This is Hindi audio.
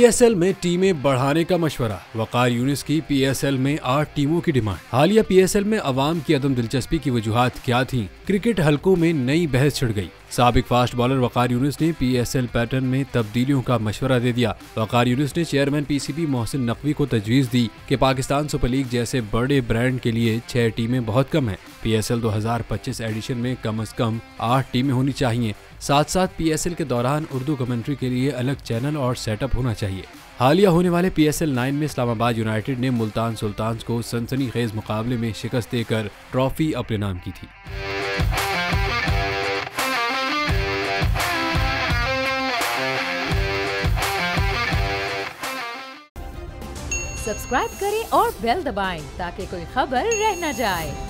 पीएसएल में टीमें बढ़ाने का मशवरा। वकार यूनिस की पीएसएल में 8 टीमों की डिमांड। हालिया पीएसएल में अवाम की अदम दिलचस्पी की वजूहात क्या थीं? क्रिकेट हलकों में नई बहस छिड़ गई। साबिक फास्ट बॉलर वकार यूनिस ने पीएसएल पैटर्न में तब्दीलियों का मशवरा दे दिया। वकार यूनिस ने चेयरमैन पीसीबी मोहसिन नकवी को तजवीज़ दी कि पाकिस्तान सुपर लीग जैसे बड़े ब्रांड के लिए 6 टीमें बहुत कम हैं। पीएसएल 2025 एडिशन में कम से कम 8 टीमें होनी चाहिए। साथ साथ पीएसएल के दौरान उर्दू कमेंट्री के लिए अलग चैनल और सेटअप होना चाहिए। हालिया होने वाले पीएसएल 9 में इस्लामाबाद यूनाइटेड ने मुल्तान सुल्तान्स को सनसनीखेज मुकाबले में शिकस्त देकर ट्रॉफी अपने नाम की थी। सब्सक्राइब करें और बेल दबाएं ताकि कोई खबर रह न जाए।